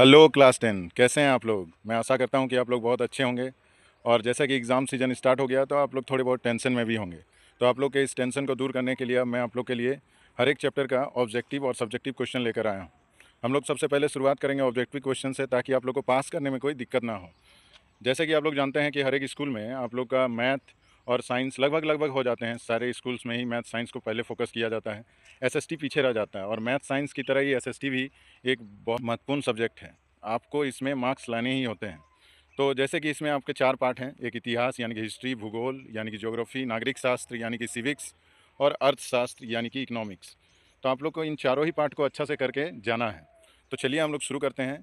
Hello class 10 कैसे हैं आप लोग। मैं आशा करता हूं कि आप लोग बहुत अच्छे होंगे। और जैसा कि एग्ज़ाम सीज़न स्टार्ट हो गया तो आप लोग थोड़े बहुत टेंशन में भी होंगे। तो आप लोग के इस टेंशन को दूर करने के लिए अब मैं आप लोग के लिए हर एक चैप्टर का ऑब्जेक्टिव और सब्जेक्टिव क्वेश्चन लेकर आया हूं। हम लोग सबसे पहले शुरुआत करेंगे ऑब्जेक्टिव क्वेश्चन से, ताकि आप लोग को पास करने में कोई दिक्कत ना हो। जैसे कि आप लोग जानते हैं कि हर एक स्कूल में आप लोग का मैथ और साइंस लगभग लगभग हो जाते हैं। सारे स्कूल्स में ही मैथ साइंस को पहले फोकस किया जाता है। एसएसटी पीछे रह जाता है, और मैथ साइंस की तरह ही एसएसटी भी एक बहुत महत्वपूर्ण सब्जेक्ट है। आपको इसमें मार्क्स लाने ही होते हैं। तो जैसे कि इसमें आपके 4 पार्ट हैं। एक इतिहास यानी कि हिस्ट्री, भूगोल यानी कि ज्योग्राफी, नागरिक शास्त्र यानी कि सिविक्स, और अर्थशास्त्र यानी कि इकोनॉमिक्स। तो आप लोग को इन चारों ही पार्ट को अच्छा से करके जाना है। तो चलिए हम लोग शुरू करते हैं।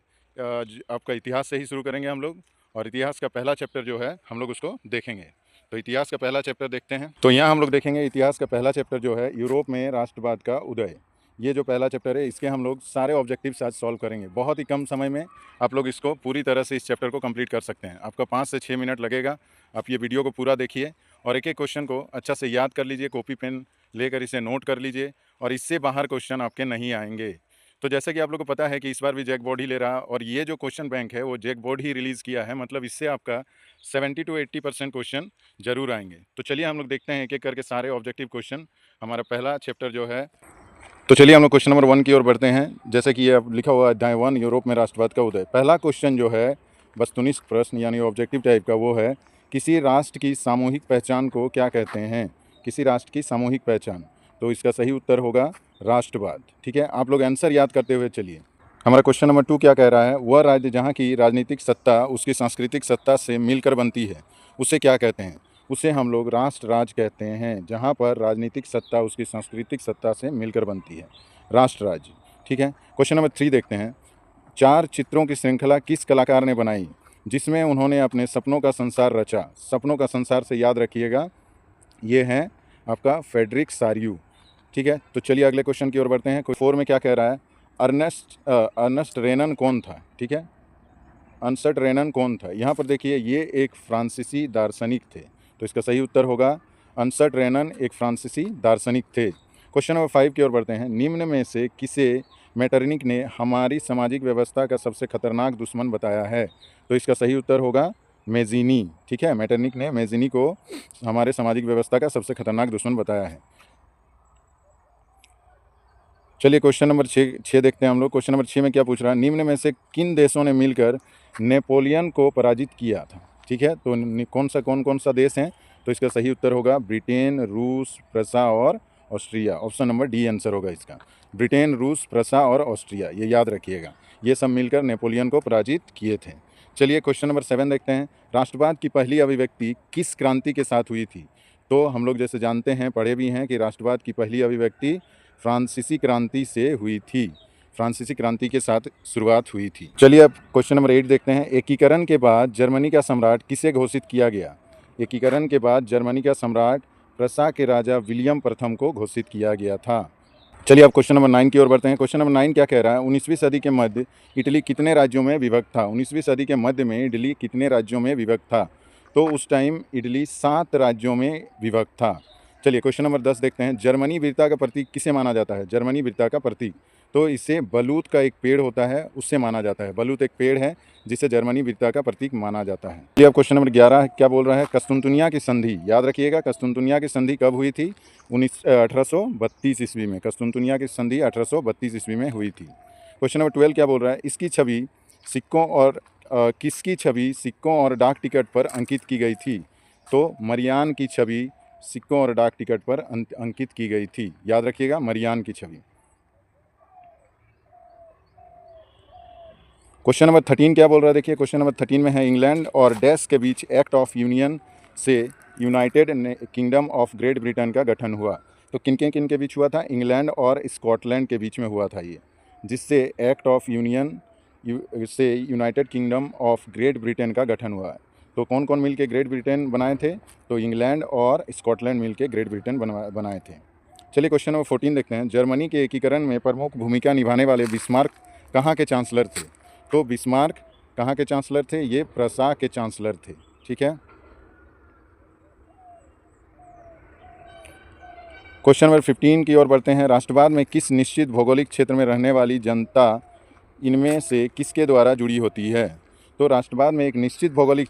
आपका इतिहास से ही शुरू करेंगे हम लोग। और इतिहास का पहला चैप्टर जो है हम लोग उसको देखेंगे। तो इतिहास का पहला चैप्टर देखते हैं। तो यहाँ हम लोग देखेंगे इतिहास का पहला चैप्टर जो है यूरोप में राष्ट्रवाद का उदय। ये जो पहला चैप्टर है इसके हम लोग सारे ऑब्जेक्टिव्स आज सॉल्व करेंगे। बहुत ही कम समय में आप लोग इसको पूरी तरह से इस चैप्टर को कंप्लीट कर सकते हैं। आपका 5 से 6 मिनट लगेगा। आप ये वीडियो को पूरा देखिए और एक एक क्वेश्चन को अच्छा से याद कर लीजिए। कॉपी पेन लेकर इसे नोट कर लीजिए, और इससे बाहर क्वेश्चन आपके नहीं आएंगे। तो जैसे कि आप लोग को पता है कि इस बार भी जैक बोर्ड ही ले रहा, और ये जो क्वेश्चन बैंक है वो जैक बोर्ड ही रिलीज़ किया है। मतलब इससे आपका 70 to 80% क्वेश्चन जरूर आएंगे। तो चलिए हम लोग देखते हैं एक एक करके सारे ऑब्जेक्टिव क्वेश्चन। हमारा पहला चैप्टर जो है, तो चलिए हम लोग क्वेश्चन नंबर 1 की ओर बढ़ते हैं। जैसे कि ये अब लिखा हुआ है अध्याय 1 यूरोप में राष्ट्रवाद का उदय। पहला क्वेश्चन जो है वस्तुनिष्ठ प्रश्न यानी ऑब्जेक्टिव टाइप का, वो है किसी राष्ट्र की सामूहिक पहचान को क्या कहते हैं। किसी राष्ट्र की सामूहिक पहचान, तो इसका सही उत्तर होगा राष्ट्रवाद। ठीक है, आप लोग आंसर याद करते हुए चलिए। हमारा क्वेश्चन नंबर 2 क्या कह रहा है, वह राज्य जहाँ की राजनीतिक सत्ता उसकी सांस्कृतिक सत्ता से मिलकर बनती है उसे क्या कहते हैं। उसे हम लोग राष्ट्र राज्य कहते हैं, जहाँ पर राजनीतिक सत्ता उसकी सांस्कृतिक सत्ता से मिलकर बनती है, राष्ट्र राज्य। ठीक है, क्वेश्चन नंबर 3 देखते हैं। 4 चित्रों की श्रृंखला किस कलाकार ने बनाई जिसमें उन्होंने अपने सपनों का संसार रचा। सपनों का संसार से याद रखिएगा, ये है आपका फ्रेडरिक सारियू। ठीक है, तो चलिए अगले क्वेश्चन की ओर बढ़ते हैं। 4 में क्या कह रहा है, अर्नेस्ट रेनन कौन था। ठीक है, अर्नेस्ट रेनन कौन था। यहाँ पर देखिए ये एक फ्रांसीसी दार्शनिक थे, तो इसका सही उत्तर होगा अर्नेस्ट रेनन एक फ्रांसीसी दार्शनिक थे। क्वेश्चन नंबर 5 की ओर बढ़ते हैं। निम्न में से किसे मेटरनिक ने हमारी सामाजिक व्यवस्था का सबसे खतरनाक दुश्मन बताया है। तो इसका सही उत्तर होगा मेजिनी। ठीक है, मेटरनिक ने मेजिनी को हमारे सामाजिक व्यवस्था का सबसे खतरनाक दुश्मन बताया है। चलिए क्वेश्चन नंबर 6 देखते हैं हम लोग। क्वेश्चन नंबर 6 में क्या पूछ रहा है, निम्न में से किन देशों ने मिलकर नेपोलियन को पराजित किया था। ठीक है, तो कौन कौन सा देश है। तो इसका सही उत्तर होगा ब्रिटेन, रूस, प्रसा और Austria. Option number D answer होगा इसका। ब्रिटेन, रूस, प्रसा और ऑस्ट्रिया, ये याद रखिएगा। ये सब मिलकर नेपोलियन को पराजित किए थे। चलिए क्वेश्चन नंबर 7 देखते हैं। राष्ट्रवाद की पहली अभिव्यक्ति किस क्रांति के साथ हुई थी। तो हम लोग जैसे जानते हैं, पढ़े भी हैं कि राष्ट्रवाद की पहली अभिव्यक्ति फ्रांसीसी क्रांति से हुई थी। फ्रांसीसी क्रांति के साथ शुरुआत हुई थी। चलिए अब क्वेश्चन नंबर 8 देखते हैं। एकीकरण के बाद जर्मनी का सम्राट किसे घोषित किया गया। एकीकरण के बाद जर्मनी का सम्राट प्रसा के राजा विलियम प्रथम को घोषित किया गया था। चलिए अब क्वेश्चन नंबर 9 की ओर बढ़ते हैं। क्वेश्चन नंबर 9 क्या कह रहा है, 19वीं सदी के मध्य इटली कितने राज्यों में विभक्त था। 19वीं सदी के मध्य में इटली कितने राज्यों में विभक्त था। तो उस टाइम इटली 7 राज्यों में विभक्त था। चलिए क्वेश्चन नंबर 10 देखते हैं। जर्मनी वीरता का प्रतीक किसे माना जाता है। जर्मनी वीरता का प्रतीक, तो इसे बलूत का एक पेड़ होता है उससे माना जाता है। बलूत एक पेड़ है जिसे जर्मनी वीरता का प्रतीक माना जाता है। चलिए अब क्वेश्चन नंबर 11 क्या बोल रहा है, कस्तुनतुनिया की संधि, याद रखिएगा कस्तुनतुनिया की संधि कब हुई थी। 1832 ईस्वी में। कस्तुनतुनिया की संधि 1832 ईस्वी में हुई थी। क्वेश्चन नंबर 12 क्या बोल रहा है, इसकी छवि सिक्कों और किसकी छवि सिक्कों और डाक टिकट पर अंकित की गई थी। तो मरियान की छवि सिक्कों और डाक टिकट पर अंकित की गई थी, याद रखिएगा मरियान की छवि। क्वेश्चन नंबर 13 क्या बोल रहा है, देखिए क्वेश्चन नंबर 13 में है इंग्लैंड और डैश के बीच एक्ट ऑफ यूनियन से United kingdom of great Britain का गठन हुआ। तो किन के बीच हुआ था, इंग्लैंड और स्कॉटलैंड के बीच में हुआ था ये, जिससे एक्ट ऑफ यूनियन से United kingdom of great Britain का गठन हुआ है। तो कौन कौन मिल के ग्रेट ब्रिटेन बनाए थे, तो इंग्लैंड और स्कॉटलैंड मिल के ग्रेट ब्रिटेन बनाए थे। चलिए क्वेश्चन नंबर 14 देखते हैं। जर्मनी के एकीकरण में प्रमुख भूमिका निभाने वाले बिस्मार्क कहाँ के चांसलर थे। तो बिस्मार्क कहाँ के चांसलर थे, ये प्रसा के चांसलर थे। ठीक है, क्वेश्चन नंबर 15 की ओर बढ़ते हैं। राष्ट्रवाद में किस निश्चित भौगोलिक क्षेत्र में रहने वाली जनता इनमें से किसके द्वारा जुड़ी होती है? तो राष्ट्रवाद में एक निश्चित भौगोलिक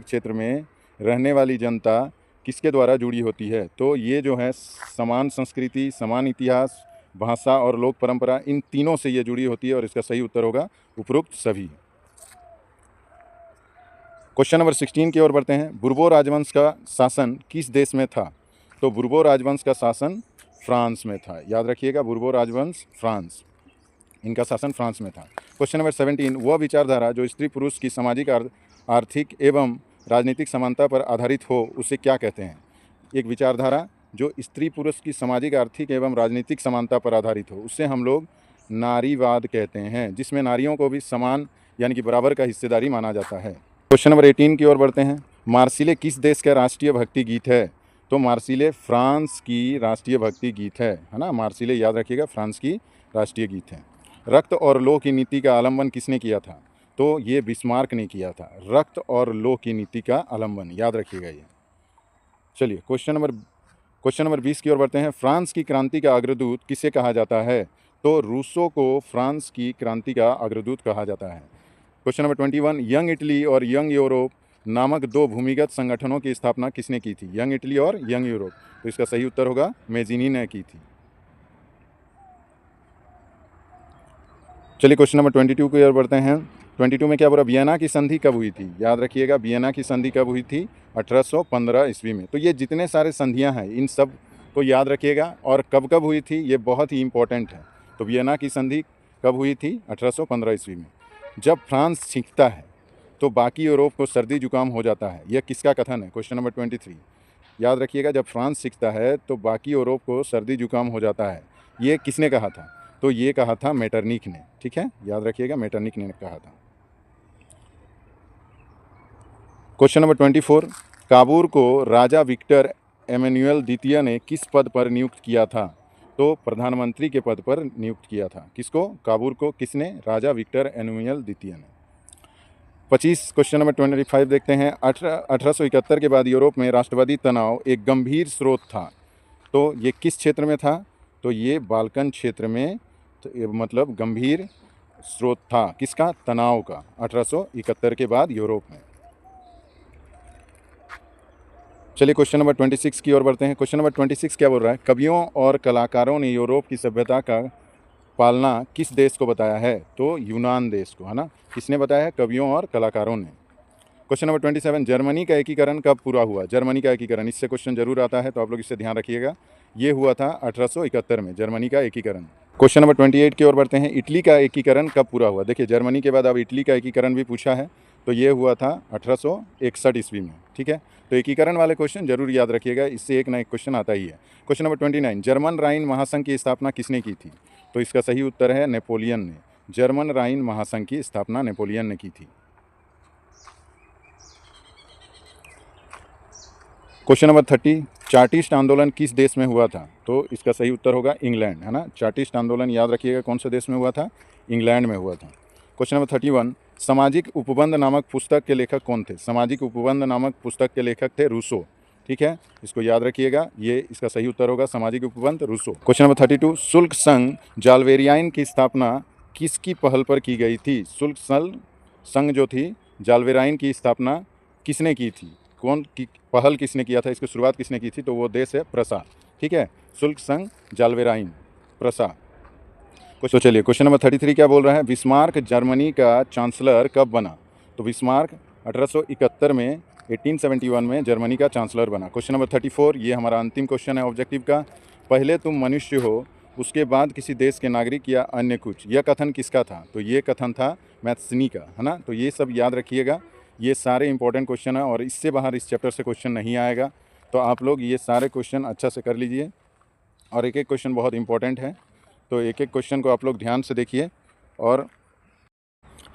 क्षेत्र में रहने वाली जनता किसके द्वारा जुड़ी होती है? तो ये जो है समान संस्कृति, समान इतिहास, भाषा और लोक परंपरा, इन तीनों से ये जुड़ी होती है और इसका सही उत्तर होगा उपरोक्त सभी। क्वेश्चन नंबर 16 की ओर बढ़ते हैं। बुर्बो राजवंश का शासन किस देश में था? तो बुर्बो राजवंश का शासन फ्रांस में था। याद रखिएगा, बुर्बो राजवंश फ्रांस, इनका शासन फ्रांस में था। क्वेश्चन नंबर 17, वह विचारधारा जो स्त्री पुरुष की सामाजिक आर्थिक एवं राजनीतिक समानता पर आधारित हो उसे क्या कहते हैं? एक विचारधारा जो स्त्री पुरुष की सामाजिक आर्थिक एवं राजनीतिक समानता पर आधारित हो उसे हम लोग नारीवाद कहते हैं, जिसमें नारियों को भी समान यानी कि बराबर का हिस्सेदारी माना जाता है। क्वेश्चन नंबर 18 की ओर बढ़ते हैं। मार्सिले किस देश का राष्ट्रीय भक्ति गीत है? तो मार्सिले फ्रांस की राष्ट्रीय भक्ति गीत है ना। मार्सिले याद रखिएगा, फ्रांस की राष्ट्रीय गीत है। रक्त और लौह की नीति का आलम्बन किसने किया था? तो ये बिस्मार्क ने किया था। रक्त और लौह की नीति का आलम्बन, याद रखिएगा ये। चलिए क्वेश्चन नंबर 20 की ओर बढ़ते हैं। फ्रांस की क्रांति का अग्रदूत किसे कहा जाता है? तो रूसो को फ्रांस की क्रांति का अग्रदूत कहा जाता है। क्वेश्चन नंबर 21, यंग इटली और यंग यूरोप नामक दो भूमिगत संगठनों की स्थापना किसने की थी? यंग इटली और यंग यूरोप, तो इसका सही उत्तर होगा मेजिनी ने की थी। चलिए क्वेश्चन नंबर 22 की ओर बढ़ते हैं। 22 में क्या बोला? वियना की संधि कब हुई थी? याद रखिएगा, वियना की संधि कब हुई थी? 1815 ईस्वी में। तो ये जितने सारे संधियां हैं इन सब को याद रखिएगा, और कब कब हुई थी ये बहुत ही इंपॉर्टेंट है। तो वियना की संधि कब हुई थी? 1815 ईस्वी में। जब फ्रांस सीखता है तो बाकी यूरोप को सर्दी जुकाम हो जाता है, यह किसका कथन है? क्वेश्चन नंबर 23, याद रखिएगा, जब फ्रांस सीखता है तो बाकी यूरोप को सर्दी जुकाम हो जाता है, ये किसने कहा था? तो ये कहा था मेटरनिख ने। ठीक है, याद रखिएगा, मेटरनिख ने कहा था। क्वेश्चन नंबर 24, काबूर को राजा विक्टर एमेनुअल द्वितीय ने किस पद पर नियुक्त किया था? तो प्रधानमंत्री के पद पर नियुक्त किया था। किसको? काबूर को किसने? राजा विक्टर एमेनुअल द्वितीय ने। 25, क्वेश्चन नंबर 25 देखते हैं। 1871 के बाद यूरोप में राष्ट्रवादी तनाव एक गंभीर स्रोत था, तो ये किस क्षेत्र में था? तो ये बाल्कन क्षेत्र में, तो ये मतलब गंभीर स्रोत था किसका? तनाव का, 1871 के बाद यूरोप में। चलिए क्वेश्चन नंबर 26 की ओर बढ़ते हैं। क्वेश्चन नंबर 26 क्या बोल रहा है? कवियों और कलाकारों ने यूरोप की सभ्यता का पालना किस देश को बताया है? तो यूनान देश को, है ना। किसने बताया है? कवियों और कलाकारों ने। क्वेश्चन नंबर 27, जर्मनी का एकीकरण कब पूरा हुआ? जर्मनी का एकीकरण, इससे क्वेश्चन जरूर आता है, तो आप लोग इससे ध्यान रखिएगा। ये हुआ था 1871 में, जर्मनी का एकीकरण। क्वेश्चन नंबर 28 की ओर बढ़ते हैं। इटली का एकीकरण कब पूरा हुआ? देखिए, जर्मनी के बाद अब इटली का एकीकरण भी पूछा है, तो ये हुआ था 1861 ईस्वी में। ठीक है, तो एकीकरण वाले क्वेश्चन जरूर याद रखिएगा, इससे एक ना एक क्वेश्चन आता ही है। क्वेश्चन नंबर 29, जर्मन राइन महासंघ की स्थापना किसने की थी? तो इसका सही उत्तर है नेपोलियन ने। जर्मन राइन महासंघ की स्थापना नेपोलियन ने की थी। क्वेश्चन नंबर 30, चार्टिस्ट आंदोलन किस देश में हुआ था? तो इसका सही उत्तर होगा इंग्लैंड, है ना। चार्टिस्ट आंदोलन याद रखिएगा कौन से देश में हुआ था? इंग्लैंड में हुआ था। क्वेश्चन नंबर 31, सामाजिक उपबंध नामक पुस्तक के लेखक कौन थे? सामाजिक उपबंध नामक पुस्तक के लेखक थे रूसो। ठीक है, इसको याद रखिएगा, ये इसका सही उत्तर होगा सामाजिक उपबंध रूसो। क्वेश्चन नंबर 32, शुल्क संघ जाल्वेरियाइन की स्थापना किसकी पहल पर की गई थी? शुल्क संघ जो थी जाल्वेराइन की स्थापना किसने की थी? कौन की पहल किसने किया था? इसकी शुरुआत किसने की थी? तो वो देश है प्रसा। ठीक है, शुल्क संघ जाल्वेराइन, प्रसा। तो चलिए क्वेश्चन नंबर 33 क्या बोल रहा है? बिस्मार्क जर्मनी का चांसलर कब बना? तो बिस्मार्क 1871 में, 1871 में जर्मनी का चांसलर बना। क्वेश्चन नंबर 34, ये हमारा अंतिम क्वेश्चन है ऑब्जेक्टिव का। पहले तुम मनुष्य हो, उसके बाद किसी देश के नागरिक या अन्य कुछ, यह कथन किसका था? तो ये कथन था मैथ्सनी का, है ना। तो ये सब याद रखिएगा, ये सारे इंपॉर्टेंट क्वेश्चन हैं और इससे बाहर इस चैप्टर से क्वेश्चन नहीं आएगा। तो आप लोग ये सारे क्वेश्चन अच्छा से कर लीजिए, और एक एक क्वेश्चन बहुत इंपॉर्टेंट है, तो एक एक क्वेश्चन को आप लोग ध्यान से देखिए, और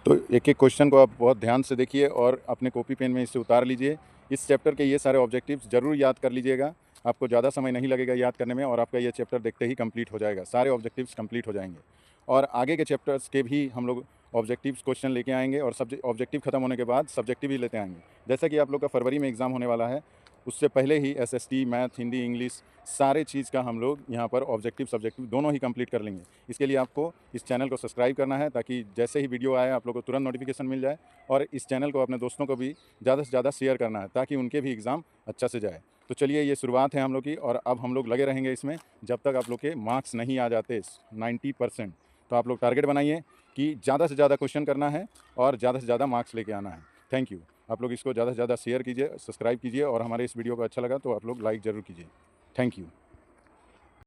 तो एक एक क्वेश्चन को आप बहुत ध्यान से देखिए और अपने कॉपी पेन में इसे उतार लीजिए। इस चैप्टर के ये सारे ऑब्जेक्टिव्स ज़रूर याद कर लीजिएगा, आपको ज़्यादा समय नहीं लगेगा याद करने में, और आपका ये चैप्टर देखते ही कंप्लीट हो जाएगा, सारे ऑब्जेक्टिव्स कंप्लीट हो जाएंगे। और आगे के चैप्टर्स के भी हम लोग ऑब्जेक्टिव्स क्वेश्चन लेके आएंगे, और ऑब्जेक्टिव खत्म होने के बाद सब्जेक्टिव भी लेते आएंगे। जैसा कि आप लोग का फरवरी में एग्ज़ाम होने वाला है, उससे पहले ही एसएसटी, मैथ, हिंदी, इंग्लिश सारे चीज़ का हम लोग यहाँ पर ऑब्जेक्टिव सब्जेक्टिव दोनों ही कंप्लीट कर लेंगे। इसके लिए आपको इस चैनल को सब्सक्राइब करना है ताकि जैसे ही वीडियो आए आप लोग को तुरंत नोटिफिकेशन मिल जाए, और इस चैनल को अपने दोस्तों को भी ज़्यादा से ज़्यादा शेयर करना है ताकि उनके भी एग्ज़ाम अच्छा से जाए। तो चलिए, ये शुरुआत है हम लोग की, और अब हम लोग लगे रहेंगे इसमें जब तक आप लोग के मार्क्स नहीं आ जाते 90%। तो आप लोग टारगेट बनाइए कि ज़्यादा से ज़्यादा क्वेश्चन करना है और ज़्यादा से ज़्यादा मार्क्स लेके आना है। Thank you. आप लोग इसको ज़्यादा से ज़्यादा शेयर कीजिए, सब्सक्राइब कीजिए, और हमारे इस वीडियो को अच्छा लगा तो आप लोग लाइक ज़रूर कीजिए। Thank you.